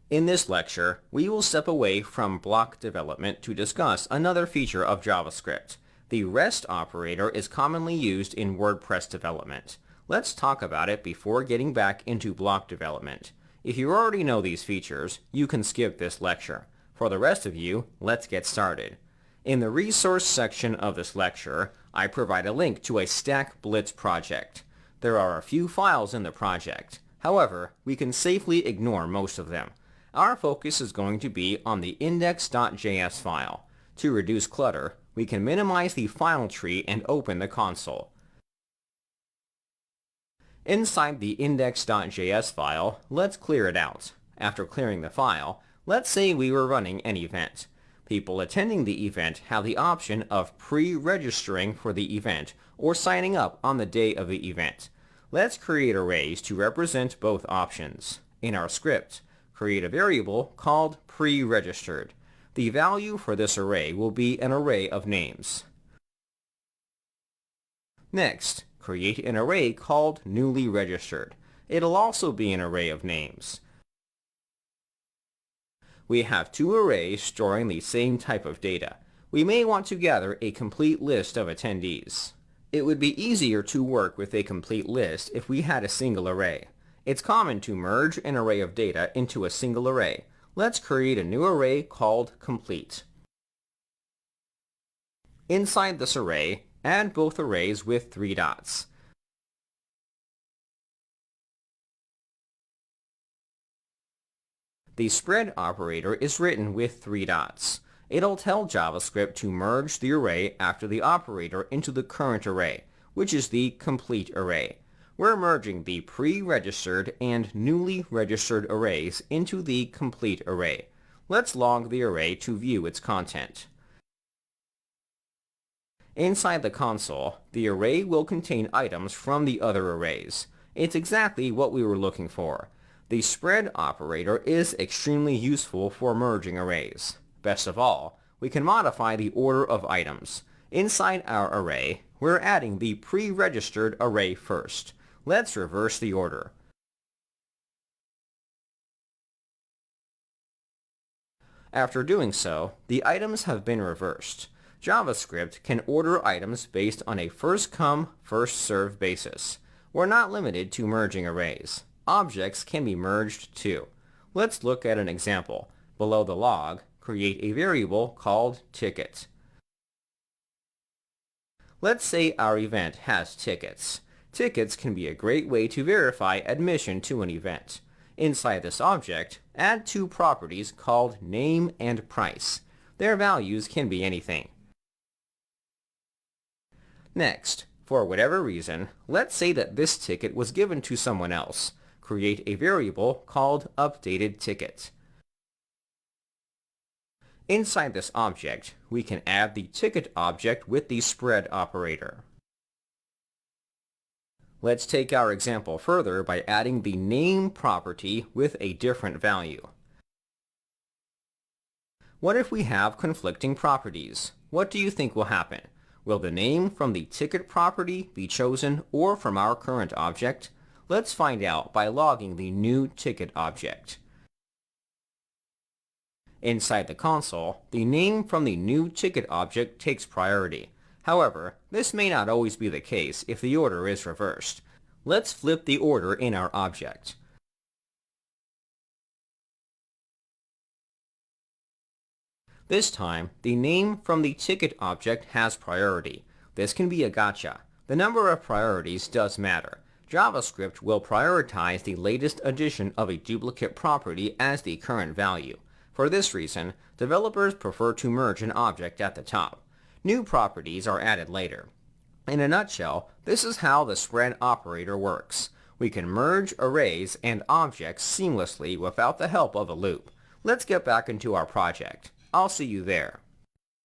In this lecture, we will step away from block development to discuss another feature of JavaScript. The REST operator is commonly used in WordPress development. Let's talk about it before getting back into block development. If you already know these features, you can skip this lecture. For the rest of you, let's get started. In the resource section of this lecture, I provide a link to a Stack Blitz project. There are a few files in the project. However, we can safely ignore most of them. Our focus is going to be on the index.js file. To reduce clutter, we can minimize the file tree and open the console. Inside the index.js file, let's clear it out. After clearing the file, let's say we were running an event. People attending the event have the option of pre-registering for the event or signing up on the day of the event. Let's create arrays to represent both options. In our script, create a variable called pre-registered. The value for this array will be an array of names. Next, create an array called newly registered. It'll also be an array of names. We have two arrays storing the same type of data. We may want to gather a complete list of attendees. It would be easier to work with a complete list if we had a single array. It's common to merge an array of data into a single array. Let's create a new array called complete. Inside this array, add both arrays with 3 dots. The spread operator is written with 3 dots. It'll tell JavaScript to merge the array after the operator into the current array, which is the complete array. We're merging the pre-registered and newly registered arrays into the complete array. Let's log the array to view its content. Inside the console, the array will contain items from the other arrays. It's exactly what we were looking for. The spread operator is extremely useful for merging arrays. Best of all, we can modify the order of items. Inside our array, we're adding the pre-registered array first. Let's reverse the order. After doing so, the items have been reversed. JavaScript can order items based on a first-come, first-served basis. We're not limited to merging arrays. Objects can be merged too. Let's look at an example. Below the log, create a variable called ticket. Let's say our event has tickets. Tickets can be a great way to verify admission to an event. Inside this object, add 2 properties called name and price. Their values can be anything. Next, for whatever reason, let's say that this ticket was given to someone else. Create a variable called updated ticket. Inside this object, we can add the ticket object with the spread operator. Let's take our example further by adding the name property with a different value. What if we have conflicting properties? What do you think will happen? Will the name from the ticket property be chosen or from our current object? Let's find out by logging the new ticket object. Inside the console, the name from the new ticket object takes priority. However, this may not always be the case if the order is reversed. Let's flip the order in our object. This time, the name from the ticket object has priority. This can be a gotcha. The number of priorities does matter. JavaScript will prioritize the latest addition of a duplicate property as the current value. For this reason, developers prefer to merge an object at the top. New properties are added later. In a nutshell, this is how the spread operator works. We can merge arrays and objects seamlessly without the help of a loop. Let's get back into our project. I'll see you there.